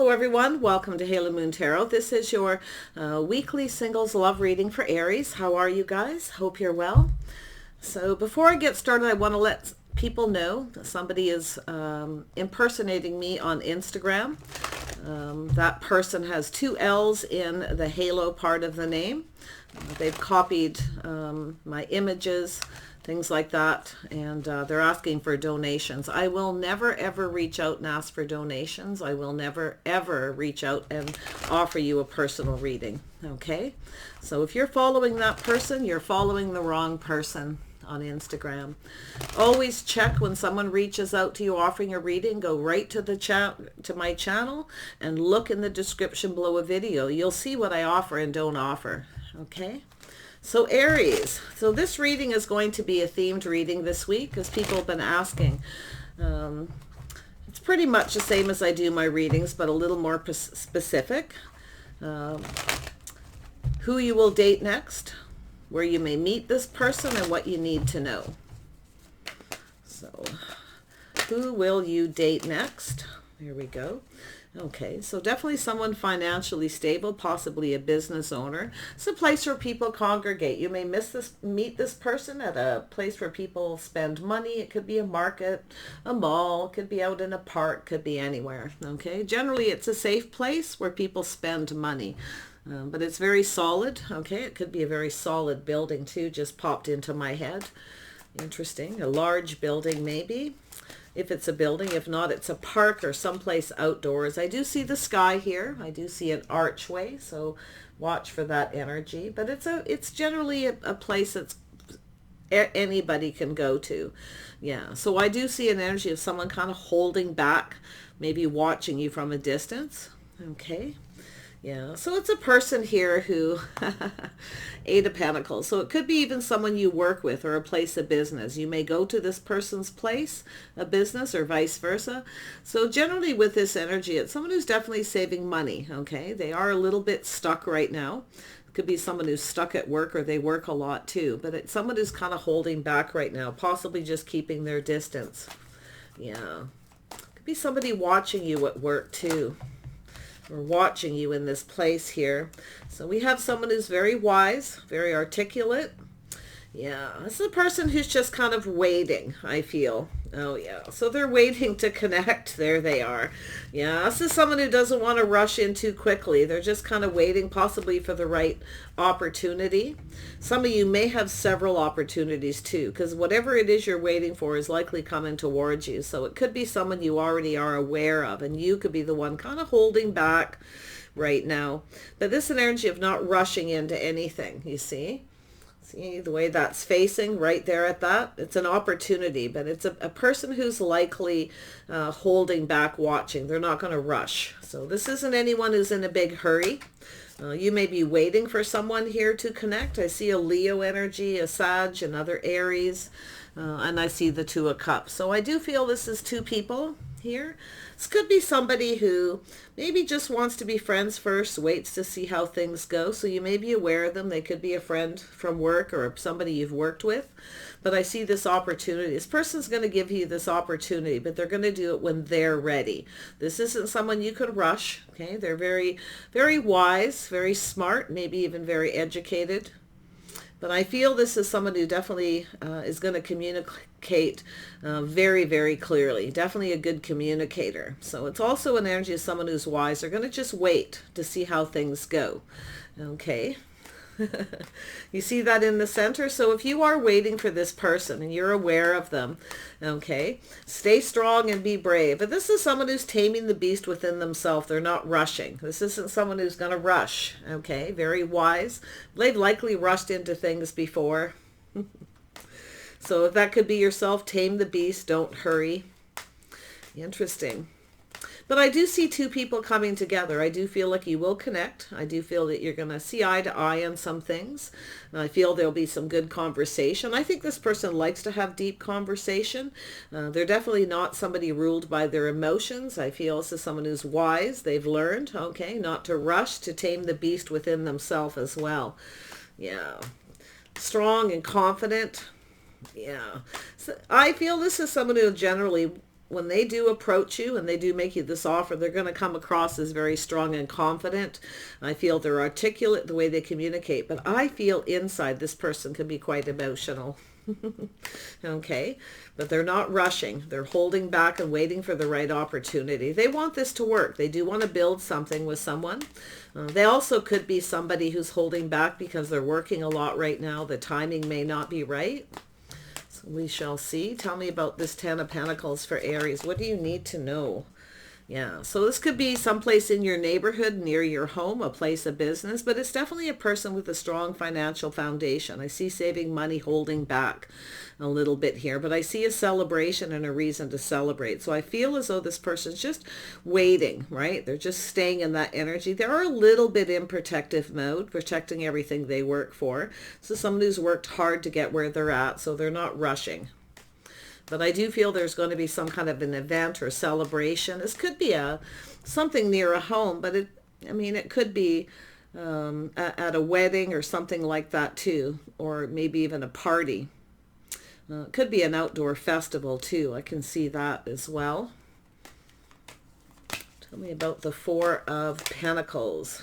Hello everyone, welcome to Halo Moon Tarot. This is your weekly singles love reading for Aries. How are you guys? Hope you're well. So before I get started, I want to let people know that somebody is impersonating me on Instagram. That person has two L's in the halo part of the name. They've copied my images, things like that, and they're asking for donations. I will never ever reach out and ask for donations. I will never ever reach out and offer you a personal reading. Okay, so if you're following that person, you're following the wrong person on Instagram. Always check when someone reaches out to you offering a reading. Go right to the to my channel and look in the description below a video. You'll see what I offer and don't offer. Okay, so Aries, so this reading is going to be a themed reading this week because people have been asking. It's pretty much the same as I do my readings, but a little more specific. Who you will date next, where you may meet this person, and what you need to know. So, who will you date next? Here we go. Okay, so definitely someone financially stable, possibly a business owner. It's a place where people congregate. You may meet this person at a place where people spend money. It could be a market, a mall, it could be out in a park, could be anywhere. Okay, generally it's a safe place where people spend money. But it's very solid. Okay, it could be a very solid building too, just popped into my head. Interesting. A large building maybe, if it's a building. If not, it's a park or someplace outdoors. I do see the sky here. I do see an archway, so watch for that energy. But it's generally a place that's anybody can go to. Yeah, so I do see an energy of someone kind of holding back, maybe watching you from a distance. Okay. Yeah, so it's a person here who, Eight of Pentacles. So it could be even someone you work with or a place of business. You may go to this person's place, a business, or vice versa. So generally with this energy, it's someone who's definitely saving money, okay? They are a little bit stuck right now. It could be someone who's stuck at work, or they work a lot too. But it's someone who's kind of holding back right now, possibly just keeping their distance. Yeah, could be somebody watching you at work too. We're watching you in this place here. So we have someone who's very wise, very articulate. Yeah, this is a person who's just kind of waiting, I feel. Oh, yeah. So they're waiting to connect. There they are. Yeah, this is someone who doesn't want to rush in too quickly. They're just kind of waiting possibly for the right opportunity. Some of you may have several opportunities too, because whatever it is you're waiting for is likely coming towards you. So it could be someone you already are aware of, and you could be the one kind of holding back right now. But this is an energy of not rushing into anything, you see? See the way that's facing right there at that? It's an opportunity, but it's a person who's likely holding back, watching. They're not going to rush. So this isn't anyone who's in a big hurry. You may be waiting for someone here to connect. I see a Leo energy, a Sag, another Aries, and I see the Two of Cups. So I do feel this is two people here. This could be somebody who maybe just wants to be friends first, waits to see how things go. So you may be aware of them. They could be a friend from work or somebody you've worked with. But I see this opportunity. This person's going to give you this opportunity, but they're going to do it when they're ready. This isn't someone you could rush. Okay, they're very, very wise, very smart, maybe even very educated. But I feel this is someone who definitely is going to communicate very, very clearly. Definitely a good communicator. So it's also an energy of someone who's wise. They're going to just wait to see how things go. Okay. You see that in the center? So if you are waiting for this person and you're aware of them, okay, stay strong and be brave. But this is someone who's taming the beast within themselves. They're not rushing. This isn't someone who's going to rush, okay? Very wise. They've likely rushed into things before. So if that could be yourself, tame the beast, don't hurry. Interesting. But I do see two people coming together. I do feel like you will connect. I do feel that you're going to see eye to eye on some things. I feel there'll be some good conversation. I think this person likes to have deep conversation. They're definitely not somebody ruled by their emotions. I feel this is someone who's wise. They've learned, okay, not to rush, to tame the beast within themselves as well. Yeah. Strong and confident. Yeah. So I feel this is someone who generally when they do approach you and they do make you this offer, they're going to come across as very strong and confident. I feel they're articulate the way they communicate, but I feel inside this person can be quite emotional. Okay, but they're not rushing. They're holding back and waiting for the right opportunity. They want this to work. They do want to build something with someone. They also could be somebody who's holding back because they're working a lot right now. The timing may not be right. So we shall see. Tell me about this Ten of Pentacles for Aries. What do you need to know? Yeah, so this could be someplace in your neighborhood, near your home, a place of business, but it's definitely a person with a strong financial foundation. I see saving money, holding back a little bit here, but I see a celebration and a reason to celebrate. So I feel as though this person's just waiting, right? They're just staying in that energy. They're a little bit in protective mode, protecting everything they work for. So someone who's worked hard to get where they're at, so they're not rushing. But I do feel there's going to be some kind of an event or celebration. This could be something near a home, but it could be at a wedding or something like that too, or maybe even a party. It could be an outdoor festival too. I can see that as well. Tell me about the Four of Pentacles.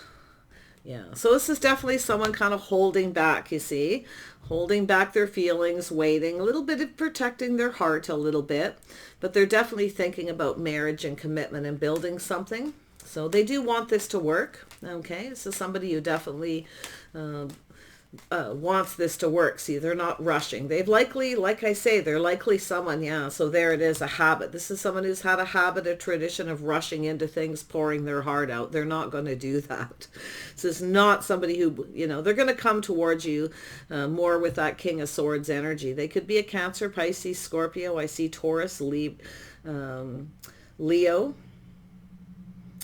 Yeah, so this is definitely someone kind of holding back, you see, holding back their feelings, waiting, a little bit of protecting their heart a little bit, but they're definitely thinking about marriage and commitment and building something. So they do want this to work. Okay, this is somebody who definitely wants this to work. See, they're not rushing. They've likely, like I say, they're likely someone, yeah, so there it is, a habit. This is someone who's had a habit, a tradition of rushing into things, pouring their heart out. They're not going to do that. This is not somebody who, they're going to come towards you more with that King of Swords energy. They could be a Cancer, Pisces, Scorpio. I see Taurus, Leo,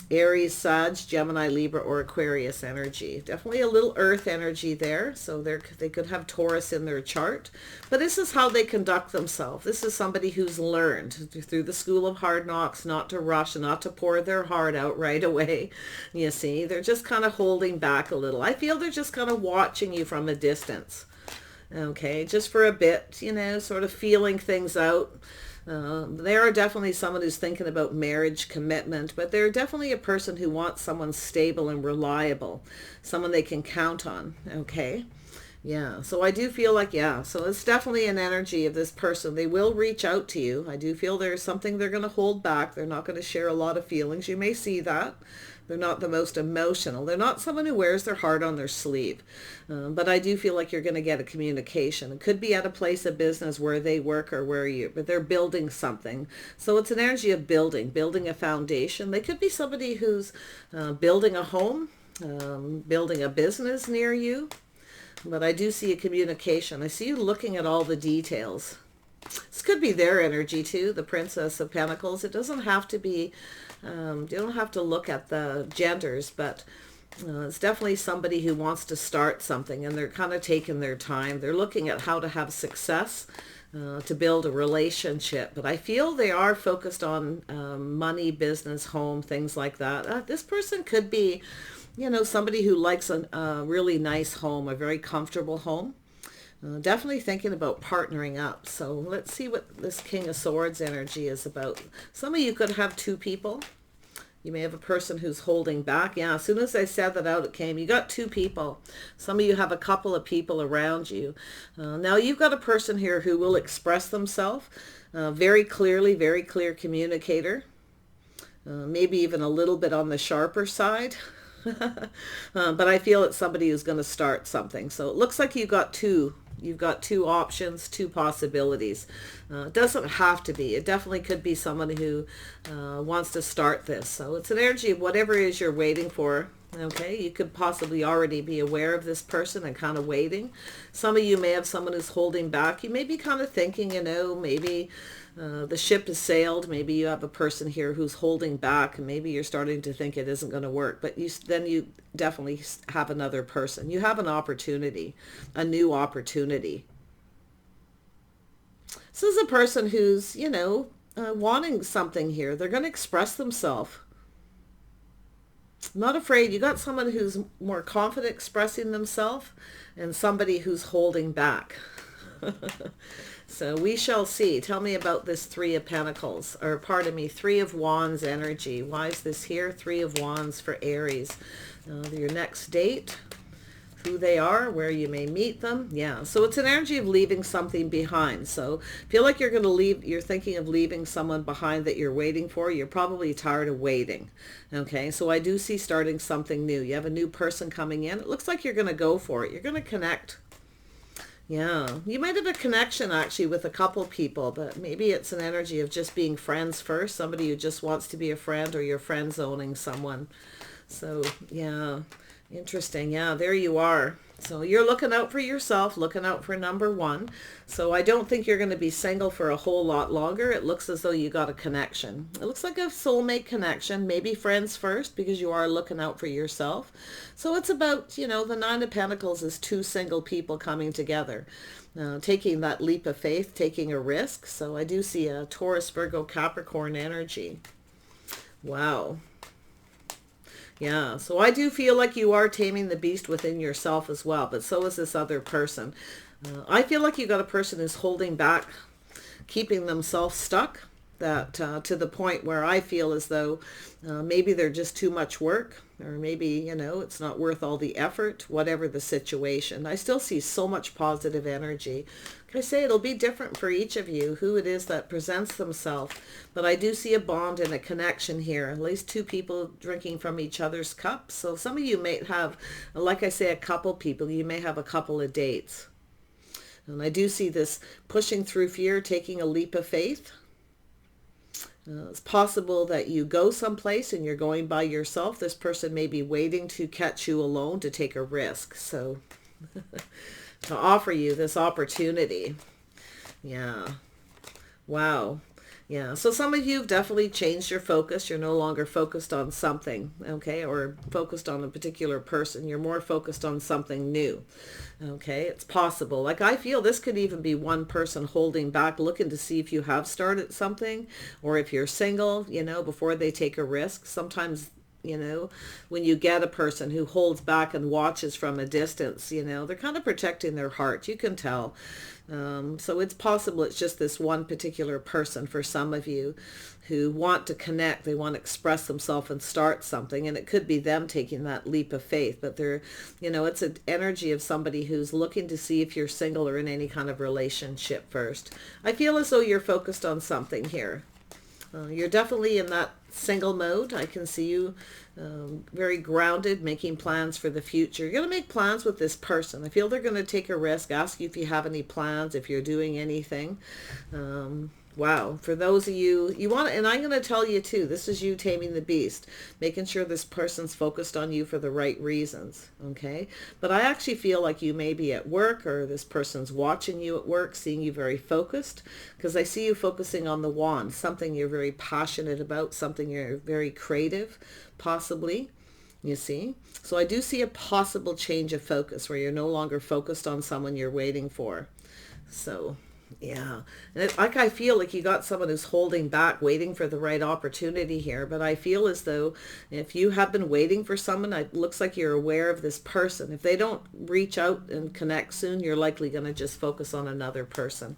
Aries, Sag, Gemini, Libra, or Aquarius energy. Definitely a little earth energy there. So they could have Taurus in their chart. But this is how they conduct themselves. This is somebody who's learned through the school of hard knocks not to rush, not to pour their heart out right away. You see, they're just kind of holding back a little. I feel they're just kind of watching you from a distance. Okay, just for a bit, sort of feeling things out. They are definitely someone who's thinking about marriage, commitment, but they're definitely a person who wants someone stable and reliable, someone they can count on. Okay. Yeah. So I do feel like, yeah, so it's definitely an energy of this person. They will reach out to you. I do feel there's something they're going to hold back. They're not going to share a lot of feelings. You may see that. They're not the most emotional. They're not someone who wears their heart on their sleeve. But I do feel like you're going to get a communication. It could be at a place of business where they work or but they're building something. So it's an energy of building a foundation. They could be somebody who's building a home, building a business near you. But I do see a communication. I see you looking at all the details. This could be their energy too, the Princess of Pentacles. It doesn't have to be, you don't have to look at the genders, but it's definitely somebody who wants to start something and they're kind of taking their time. They're looking at how to have success, to build a relationship. But I feel they are focused on money, business, home, things like that. This person could be, somebody who likes a really nice home, a very comfortable home. Definitely thinking about partnering up. So let's see what this King of Swords energy is about. Some of you could have two people. You may have a person who's holding back. Yeah, as soon as I said that out, it came. You got two people. Some of you have a couple of people around you. Now you've got a person here who will express themselves very clearly, very clear communicator. Maybe even a little bit on the sharper side. But I feel it's somebody who's going to start something. So it looks like you've got two options, two possibilities. It doesn't have to be. It definitely could be someone who wants to start this. So it's an energy of whatever it is you're waiting for. Okay, you could possibly already be aware of this person and kind of waiting. Some of you may have someone who's holding back. You may be kind of thinking, maybe the ship has sailed. Maybe you have a person here who's holding back, and maybe you're starting to think it isn't going to work. But then you definitely have another person. You have an opportunity, a new opportunity. This is a person who's, wanting something here. They're going to express themselves. Not afraid. You got someone who's more confident expressing themselves and somebody who's holding back. So we shall see. Tell me about this Three of Pentacles, or pardon me, Three of Wands energy. Why is this here? Three of Wands for Aries. Your next date, who they are, where you may meet them. Yeah, so it's an energy of leaving something behind. So feel like you're going to leave, you're thinking of leaving someone behind that you're waiting for. You're probably tired of waiting. Okay, so I do see starting something new. You have a new person coming in. It looks like you're going to go for it. You're going to connect. Yeah, you might have a connection actually with a couple people, but maybe it's an energy of just being friends first. Somebody who just wants to be a friend, or you're friend zoning someone. So yeah, interesting. Yeah, there you are. So you're looking out for yourself, looking out for number one. So I don't think you're going to be single for a whole lot longer. It looks as though you got a connection. It looks like a soulmate connection, maybe friends first, because you are looking out for yourself. So it's about, you know, the Nine of Pentacles is two single people coming together, taking that leap of faith, taking a risk. So I do see a Taurus, Virgo, Capricorn energy. Wow. Yeah, so I do feel like you are taming the beast within yourself as well, but so is this other person. I feel like you got a person who's holding back, keeping themselves stuck, that to the point where I feel as though maybe they're just too much work, or maybe, you know, it's not worth all the effort, whatever the situation. I still see so much positive energy. Like I say, it'll be different for each of you, who it is that presents themselves. But I do see a bond and a connection here. At least two people drinking from each other's cups. So some of you may have, like I say, a couple people. You may have a couple of dates. And I do see this pushing through fear, taking a leap of faith. It's possible that you go someplace and you're going by yourself. This person may be waiting to catch you alone to take a risk. So to offer you this opportunity. Yeah. Wow. Yeah. So some of you have definitely changed your focus. You're no longer focused on something, okay, or focused on a particular person. You're more focused on something new. Okay, it's possible. Like I feel this could even be one person holding back, looking to see if you have started something, or if you're single, you know, before they take a risk. Sometimes, you know, when you get a person who holds back and watches from a distance, you know, they're kind of protecting their heart. You can tell. So it's possible it's just this one particular person for some of you who want to connect. They want to express themselves and start something. And it could be them taking that leap of faith. But they're, you know, it's an energy of somebody who's looking to see if you're single or in any kind of relationship first. I feel as though you're focused on something here. You're definitely in that single mode. I can see you very grounded, making plans for the future. You're going to make plans with this person. I feel they're going to take a risk, ask you if you have any plans, if you're doing anything. Wow. For those of you, you want to, and I'm going to tell you too, this is you taming the beast, making sure this person's focused on you for the right reasons. Okay. But I actually feel like you may be at work, or this person's watching you at work, seeing you very focused, because I see you focusing on the wand, something you're very passionate about, something you're very creative, possibly. You see? So I do see a possible change of focus where you're no longer focused on someone you're waiting for. So yeah, and like I feel like you got someone who's holding back, waiting for the right opportunity here. But I feel as though if you have been waiting for someone, it looks like you're aware of this person. If they don't reach out and connect soon, you're likely going to just focus on another person.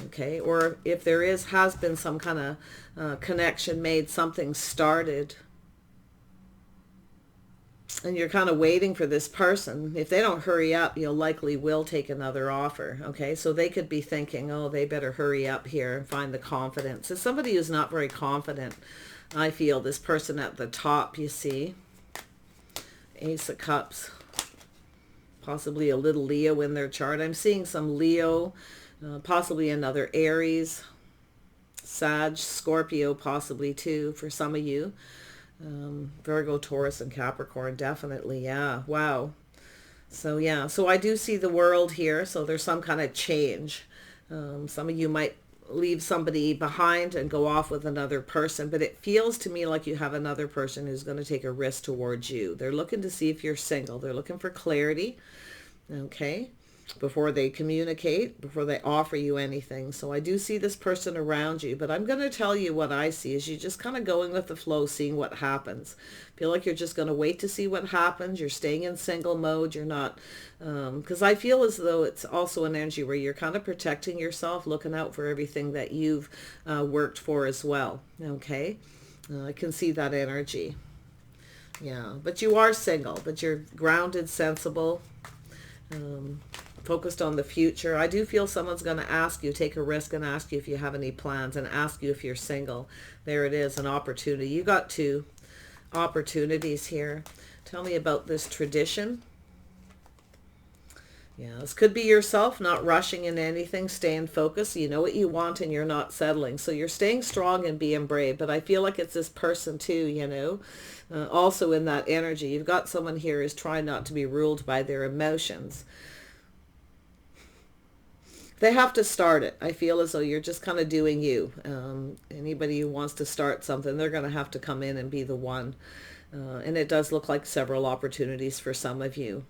Okay, or if there has been some kind of connection made, something started, and you're kind of waiting for this person. If they don't hurry up, you'll likely will take another offer. Okay, so they could be thinking, oh, they better hurry up here and find the confidence. It's somebody who's not very confident. I feel this person at the top, you see. Ace of Cups. Possibly a little Leo in their chart. I'm seeing some Leo, possibly another Aries, Sag, Scorpio possibly too for some of you. Virgo, Taurus, and Capricorn, definitely. Yeah. Wow. So yeah, so I do see the world here. So there's some kind of change. Some of you might leave somebody behind and go off with another person, but it feels to me like you have another person who's going to take a risk towards you. They're looking to see if you're single. They're looking for clarity. Okay. before they communicate, before they offer you anything. So I do see this person around you, but I'm going to tell you what I see is you just kind of going with the flow, seeing what happens. Feel like you're just going to wait to see what happens. You're staying in single mode. You're not, because I feel as though it's also an energy where you're kind of protecting yourself, looking out for everything that you've worked for as well. Okay. I can see that energy. Yeah, but you are single, but you're grounded, sensible, focused on the future. I do feel someone's going to ask you, take a risk and ask you if you have any plans and ask you if you're single. There it is, an opportunity. You got 2 opportunities here. Tell me about this tradition. Yeah, this could be yourself not rushing into anything, staying focused. You know what you want and you're not settling. So you're staying strong and being brave. But I feel like it's this person too, you know, also in that energy. You've got someone here who's trying not to be ruled by their emotions. They have to start it. I feel as though you're just kind of doing you. Anybody who wants to start something, they're going to have to come in and be the one. And it does look like several opportunities for some of you.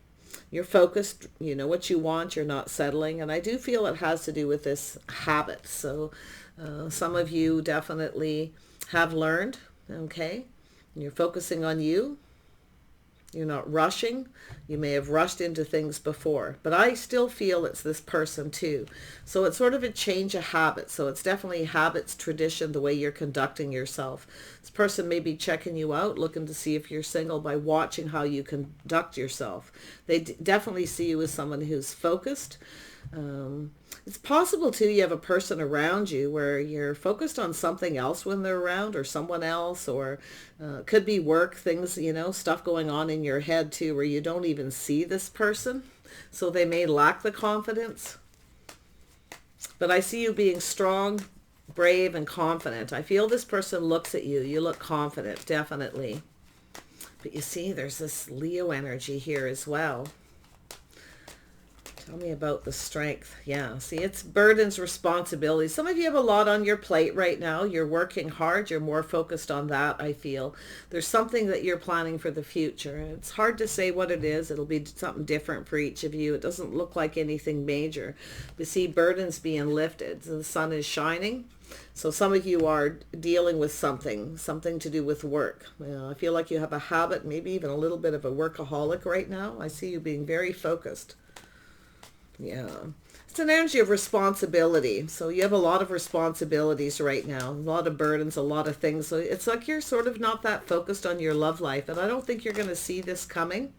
You're focused, you know what you want, you're not settling. And I do feel it has to do with this habit. So some of you definitely have learned, okay? And you're focusing on you. You're not rushing. You may have rushed into things before, but I still feel it's this person too. So it's sort of a change of habit. So it's definitely habits, tradition, the way you're conducting yourself. This person may be checking you out, looking to see if you're single by watching how you conduct yourself. They definitely see you as someone who's focused. It's possible too you have a person around you where you're focused on something else when they're around, or someone else, or could be work things, you know, stuff going on in your head too where you don't even see this person, so they may lack the confidence. But I see you being strong, brave, and confident. I feel this person looks at you, you look confident, definitely. But you see there's this Leo energy here as well. Tell me about the strength. Yeah, see, it's burdens, responsibilities. Some of you have a lot on your plate right now. You're working hard. You're more focused on that, I feel. There's something that you're planning for the future. It's hard to say what it is. It'll be something different for each of you. It doesn't look like anything major. But see, burdens being lifted. The sun is shining. So some of you are dealing with something to do with work. I feel like you have a habit, maybe even a little bit of a workaholic right now. I see you being very focused. Yeah, it's an energy of responsibility. So you have a lot of responsibilities right now, a lot of burdens, a lot of things. So it's like you're sort of not that focused on your love life. And I don't think you're going to see this coming.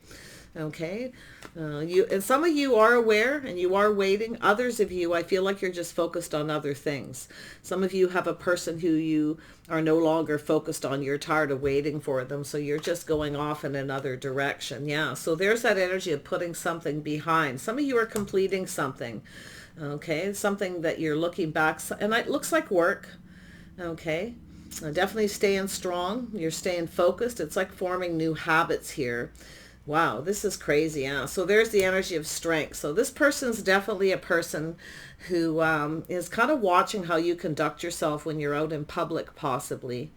Okay. And some of you are aware and you are waiting. Others of you, I feel like you're just focused on other things. Some of you have a person who you are no longer focused on. You're tired of waiting for them. So you're just going off in another direction. Yeah. So there's that energy of putting something behind. Some of you are completing something. Okay. Something that you're looking back. And it looks like work. Okay. Definitely staying strong. You're staying focused. It's like forming new habits here. Wow, this is crazy. Yeah. So there's the energy of strength. So this person's definitely a person who is kind of watching how you conduct yourself when you're out in public, possibly.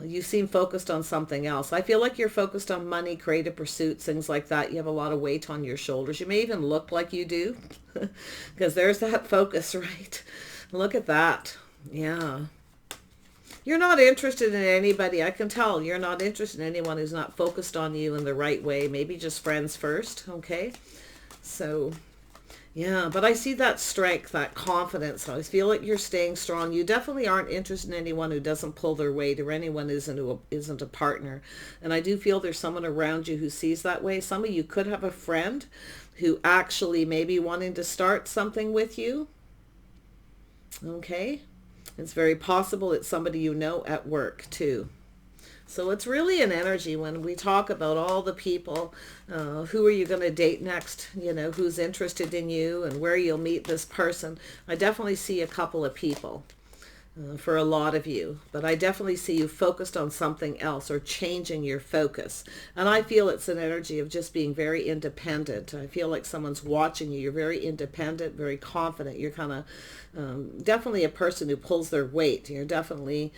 You seem focused on something else. I feel like you're focused on money, creative pursuits, things like that. You have a lot of weight on your shoulders. You may even look like you do because there's that focus, right? Look at that. Yeah. You're not interested in anybody. I can tell you're not interested in anyone who's not focused on you in the right way. Maybe just friends first. Okay. So, yeah, but I see that strength, that confidence. I feel like you're staying strong. You definitely aren't interested in anyone who doesn't pull their weight or anyone who isn't a partner. And I do feel there's someone around you who sees that way. Some of you could have a friend who actually may be wanting to start something with you. Okay. It's very possible it's somebody you know at work too. So it's really an energy when we talk about all the people, who are you going to date next, you know, who's interested in you and where you'll meet this person. I definitely see a couple of people for a lot of you, but I definitely see you focused on something else or changing your focus. And I feel it's an energy of just being very independent. I feel like someone's watching you. You're very independent, very confident. You're kind of definitely a person who pulls their weight. You're definitely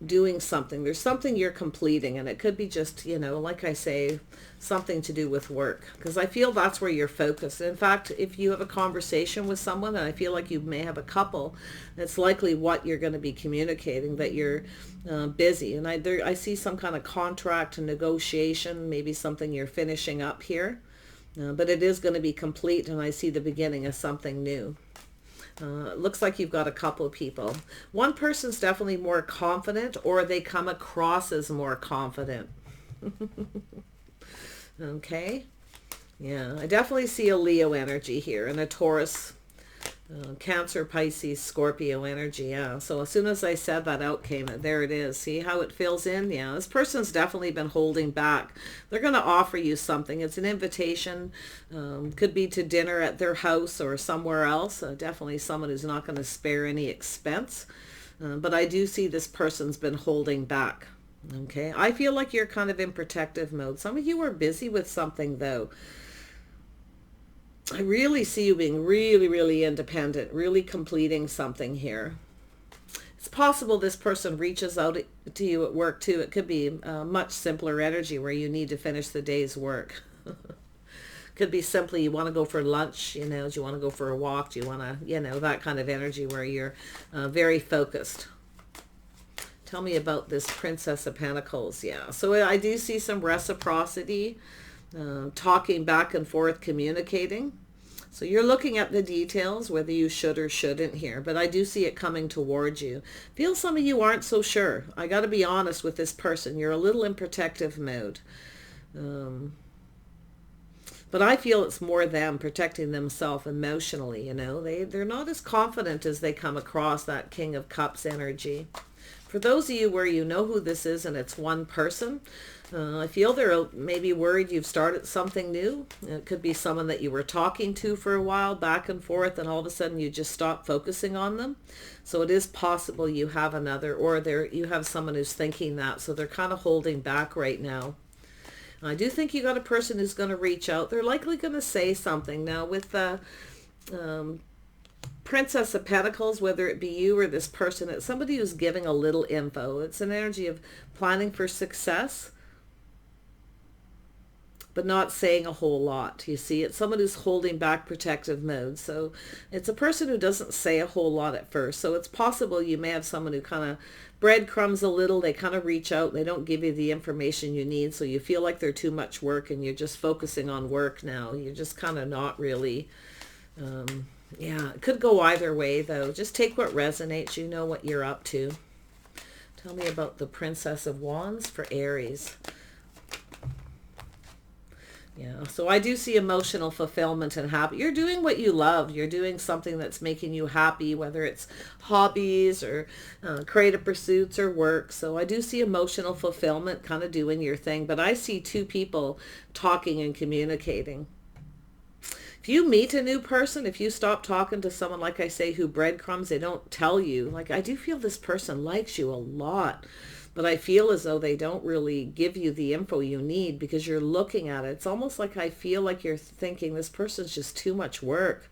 doing something. There's something you're completing, and it could be just, you know, like I say, something to do with work, because I feel that's where you're focused. In fact, if you have a conversation with someone, and I feel like you may have a couple, it's likely what you're going to be communicating, that you're busy. And I see some kind of contract and negotiation, maybe something you're finishing up here, but it is going to be complete, and I see the beginning of something new. It looks like you've got a couple of people. One person's definitely more confident, or they come across as more confident. Okay. Yeah, I definitely see a Leo energy here and a Taurus, Cancer, Pisces, Scorpio energy. Yeah, so as soon as I said that out came it. There it is. See how it fills in? Yeah, this person's definitely been holding back. They're going to offer you something. It's an invitation. Could be to dinner at their house or somewhere else. Definitely someone who's not going to spare any expense. But I do see this person's been holding back. Okay, I feel like you're kind of in protective mode. Some of you are busy with something, though. I really see you being really, really independent, really completing something here. It's possible this person reaches out to you at work, too. It could be a much simpler energy where you need to finish the day's work. Could be simply you want to go for lunch, you know, do you want to go for a walk, do you want to, you know, that kind of energy where you're very focused. Tell me about this Princess of Pentacles. Yeah, so I do see some reciprocity, talking back and forth, communicating. So you're looking at the details, whether you should or shouldn't here, but I do see it coming towards you. Feel some of you aren't so sure. I got to be honest with this person. You're a little in protective mode. But I feel it's more them protecting themselves emotionally, you know. They're not as confident as they come across, that King of Cups energy. For those of you where you know who this is and it's one person, I feel they're maybe worried you've started something new. It could be someone that you were talking to for a while, back and forth, and all of a sudden you just stop focusing on them. So it is possible you have another, or you have someone who's thinking that, so they're kind of holding back right now. I do think you got a person who's going to reach out. They're likely going to say something. Now with the Princess of Pentacles, whether it be you or this person, it's somebody who's giving a little info. It's an energy of planning for success, but not saying a whole lot. You see, it's someone who's holding back, protective mode. So it's a person who doesn't say a whole lot at first. So it's possible you may have someone who kind of breadcrumbs a little. They kind of reach out. They don't give you the information you need. So you feel like they're too much work and you're just focusing on work now. You're just kind of not really... yeah, it could go either way, though. Just take what resonates. You know what you're up to. Tell me about the Princess of Wands for Aries. Yeah, so I do see emotional fulfillment and happy. You're doing what you love. You're doing something that's making you happy, whether it's hobbies or creative pursuits or work. So I do see emotional fulfillment, kind of doing your thing. But I see two people talking and communicating. If you meet a new person, if you stop talking to someone, like I say, who breadcrumbs, they don't tell you. Like, I do feel this person likes you a lot, but I feel as though they don't really give you the info you need because you're looking at it. It's almost like I feel like you're thinking this person's just too much work.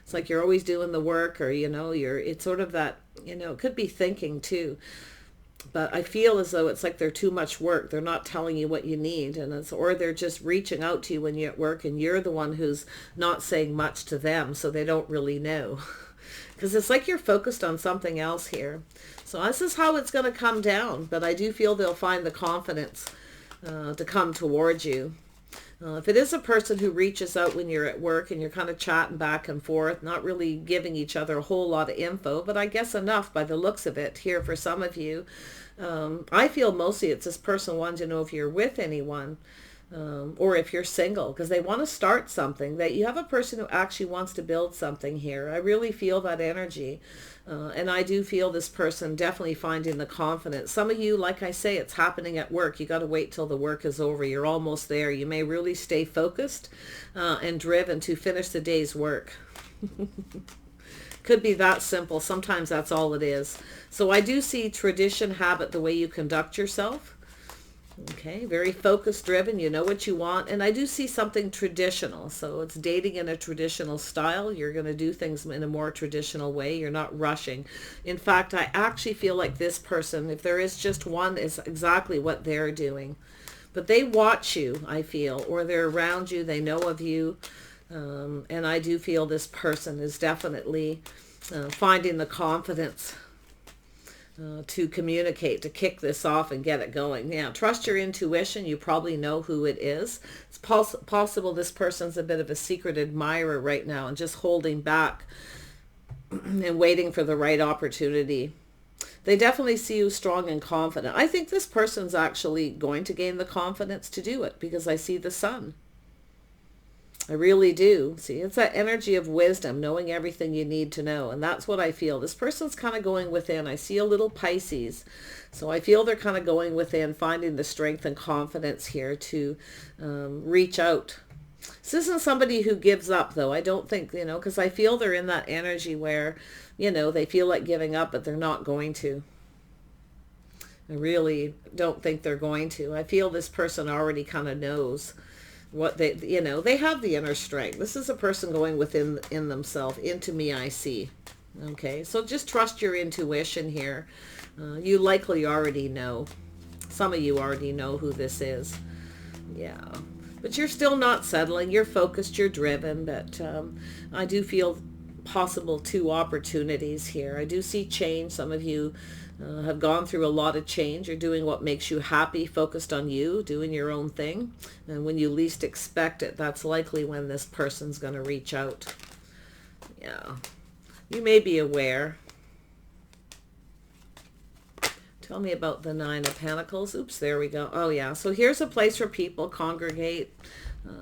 It's like you're always doing the work, or, you know, it's sort of that, you know, it could be thinking too. But I feel as though it's like they're too much work. They're not telling you what you need, or they're just reaching out to you when you're at work and you're the one who's not saying much to them, so they don't really know. Because it's like you're focused on something else here. So this is how it's going to come down, but I do feel they'll find the confidence to come towards you. If it is a person who reaches out when you're at work and you're kind of chatting back and forth, not really giving each other a whole lot of info, but I guess enough by the looks of it here for some of you. I feel mostly it's this person wanting to know if you're with anyone, or if you're single, because they want to start something, that you have a person who actually wants to build something here. I really feel that energy. And I do feel this person definitely finding the confidence. Some of you, like I say, it's happening at work. You got to wait till the work is over. You're almost there. You may really stay focused and driven to finish the day's work. Could be that simple. Sometimes that's all it is. So I do see tradition, habit, the way you conduct yourself. Okay. Okay, very focus driven. You know what you want. And I do see something traditional. So it's dating in a traditional style. You're going to do things in a more traditional way. You're not rushing. In fact, I actually feel like this person, if there is just one, is exactly what they're doing. But they watch you, I feel, or they're around you. They know of you. And I do feel this person is definitely finding the confidence to communicate, to kick this off and get it going. Yeah, trust your intuition. You probably know who it is. It's possible this person's a bit of a secret admirer right now and just holding back and waiting for the right opportunity. They definitely see you strong and confident. I think this person's actually going to gain the confidence to do it because I see the sun. I really do. See, it's that energy of wisdom, knowing everything you need to know. And that's what I feel. This person's kind of going within. I see a little Pisces. So I feel they're kind of going within, finding the strength and confidence here to reach out. This isn't somebody who gives up, though. I don't think, because I feel they're in that energy where, they feel like giving up, but they're not going to. I really don't think they're going to. I feel this person already kind of knows what they have the inner strength. This is a person going within in themselves. Into me I see. Okay, so just trust your intuition here. You likely already know. Some of you already know who this is. Yeah, but you're still not settling. You're focused, you're driven, but I do feel possible 2 opportunities here. I do see change. Some of you have gone through a lot of change. You're doing what makes you happy, focused on you, doing your own thing. And when you least expect it, that's likely when this person's going to reach out. Yeah. You may be aware. Tell me about the 9 of Pentacles. Oops, there we go. Oh, yeah. So here's a place where people congregate.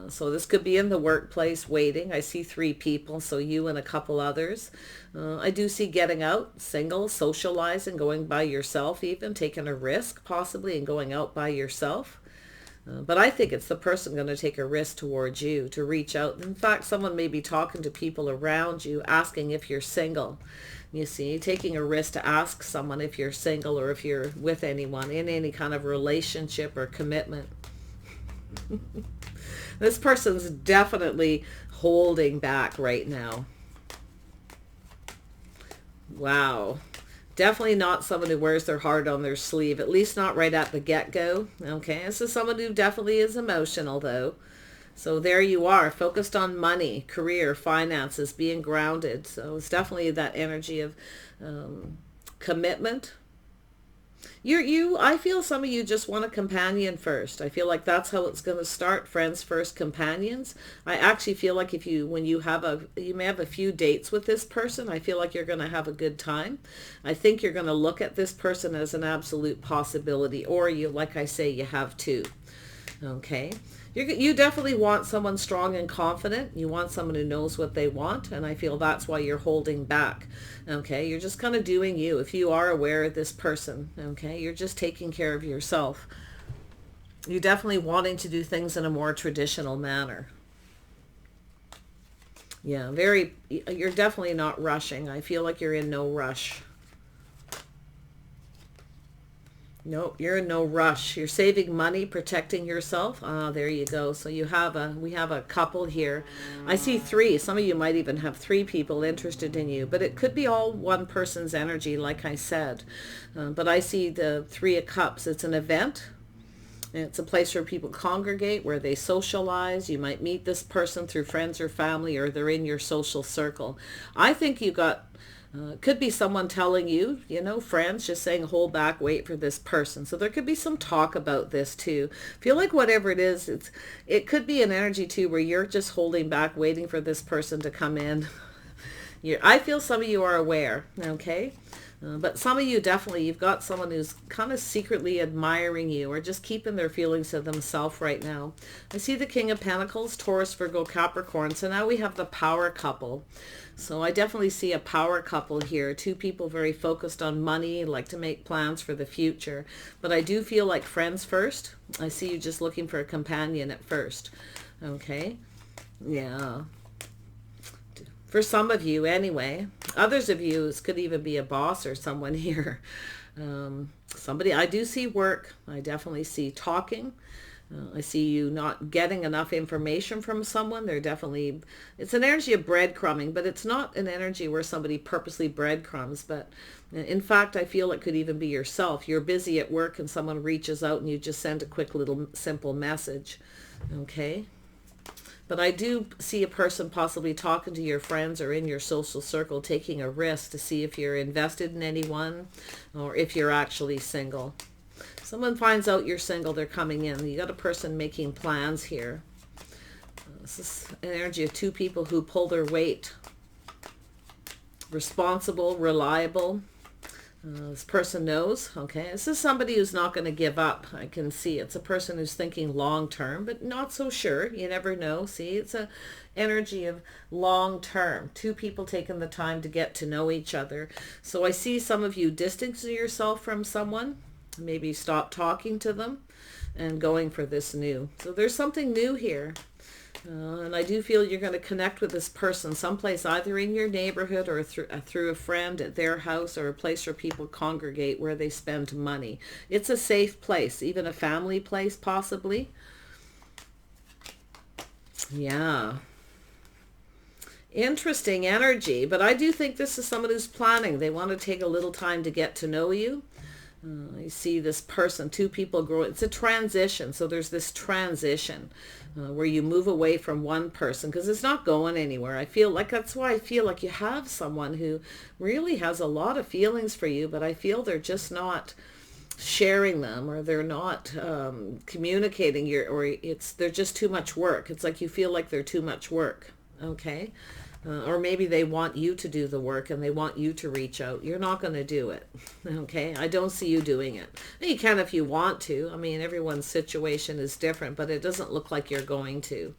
So this could be in the workplace waiting. I see 3 people, so you and a couple others. I do see getting out, single, socializing, going by yourself even, taking a risk possibly and going out by yourself. But I think it's the person going to take a risk towards you to reach out. In fact, someone may be talking to people around you, asking if you're single. You see, taking a risk to ask someone if you're single or if you're with anyone in any kind of relationship or commitment. This person's definitely holding back right now. Wow. Definitely not someone who wears their heart on their sleeve, at least not right at the get-go. Okay, this is someone who definitely is emotional, though. So there you are, focused on money, career, finances, being grounded. So it's definitely that energy of commitment. I feel some of you just want a companion first. I feel like that's how it's going to start. Friends first, companions. I actually feel like you may have a few dates with this person. I feel like you're going to have a good time. I think you're going to look at this person as an absolute possibility, or like I say, you have 2. Okay. You definitely want someone strong and confident. You want someone who knows what they want, and I feel that's why you're holding back. Okay, you're just kind of doing you. If you are aware of this person, okay, you're just taking care of yourself. You're definitely wanting to do things in a more traditional manner. Yeah, you're definitely not rushing. I feel like you're in no rush. Nope, you're in no rush. You're saving money, protecting yourself. There you go. So we have a couple here. I see 3. Some of you might even have 3 people interested in you, but it could be all one person's energy, like I said. But I see the 3 of Cups. It's an event. It's a place where people congregate, where they socialize. You might meet this person through friends or family, or they're in your social circle. I think you got... could be someone telling you, friends just saying, hold back, wait for this person. So there could be some talk about this too. Feel like whatever it is, it could be an energy too where you're just holding back, waiting for this person to come in. I feel some of you are aware, okay? But some of you definitely, you've got someone who's kind of secretly admiring you or just keeping their feelings to themselves right now. I see the King of Pentacles, Taurus, Virgo, Capricorn. So now we have the power couple. So I definitely see a power couple here. 2 people very focused on money, like to make plans for the future. But I do feel like friends first. I see you just looking for a companion at first. Okay. Yeah. For some of you anyway. Others of you, this could even be a boss or someone here. Somebody, I do see work. I definitely see talking. I see you not getting enough information from someone. They're definitely, it's an energy of breadcrumbing, but it's not an energy where somebody purposely breadcrumbs. But in fact, I feel it could even be yourself. You're busy at work and someone reaches out and you just send a quick little simple message. Okay. But I do see a person possibly talking to your friends or in your social circle, taking a risk to see if you're invested in anyone or if you're actually single. Someone finds out you're single, they're coming in. You got a person making plans here. This is an energy of two people who pull their weight. Responsible, reliable. This person knows, okay? This is somebody who's not going to give up. I can see it's a person who's thinking long term, but not so sure. You never know. See, it's a energy of long term. Two people taking the time to get to know each other. So I see some of you distancing yourself from someone. Maybe stop talking to them and going for this new. So there's something new here. And I do feel you're going to connect with this person someplace, either in your neighborhood or through a friend at their house, or a place where people congregate where they spend money. It's a safe place, even a family place possibly. Yeah. Interesting energy, but I do think this is someone who's planning. They want to take a little time to get to know you. You see this person, two people grow. It's a transition. So there's this transition where you move away from one person because it's not going anywhere. I feel like that's why I feel like you have someone who really has a lot of feelings for you, but I feel they're just not sharing them, or they're not communicating they're just too much work. It's like you feel like they're too much work. Okay. Or maybe they want you to do the work and they want you to reach out. You're not going to do it. Okay. I don't see you doing it. You can if you want to. I mean, everyone's situation is different, but it doesn't look like you're going to.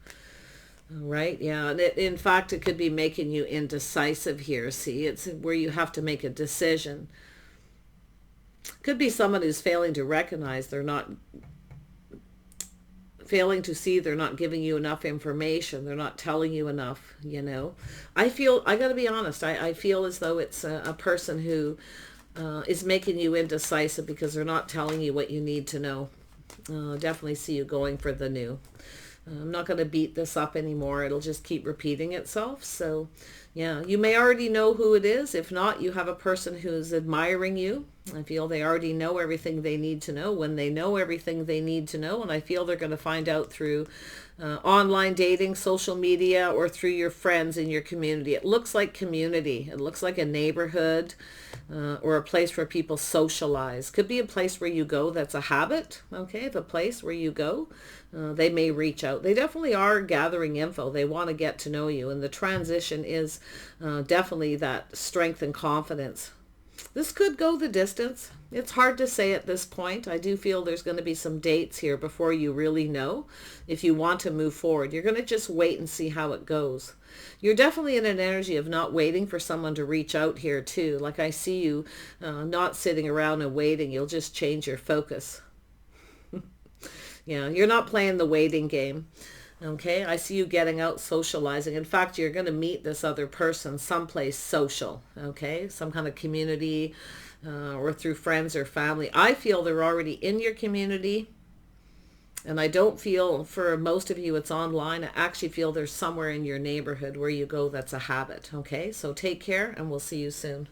Right? Yeah. And in fact, it could be making you indecisive here. See, it's where you have to make a decision. Could be someone who's failing to recognize failing to see they're not giving you enough information. They're not telling you enough, you know. I got to be honest, I feel as though it's a person who is making you indecisive because they're not telling you what you need to know. Definitely see you going for the new. I'm not going to beat this up anymore. It'll just keep repeating itself. So yeah, you may already know who it is. If not, you have a person who's admiring you. I feel they already know everything they need to know when they know everything they need to know. And I feel they're going to find out through online dating, social media, or through your friends in your community. It looks like community. It looks like a neighborhood or a place where people socialize. Could be a place where you go that's a habit, okay, the place where you go. They may reach out. They definitely are gathering info. They want to get to know you. And the transition is definitely that strength and confidence. This could go the distance. It's hard to say at this point. I do feel there's going to be some dates here before you really know if you want to move forward. You're going to just wait and see how it goes. You're definitely in an energy of not waiting for someone to reach out here too. Like I see you not sitting around and waiting. You'll just change your focus. Yeah, you're not playing the waiting game. Okay, I see you getting out socializing. In fact, you're going to meet this other person someplace social, okay? Some kind of community or through friends or family. I feel they're already in your community. And I don't feel, for most of you, it's online. I actually feel there's somewhere in your neighborhood where you go that's a habit, okay? So take care and we'll see you soon.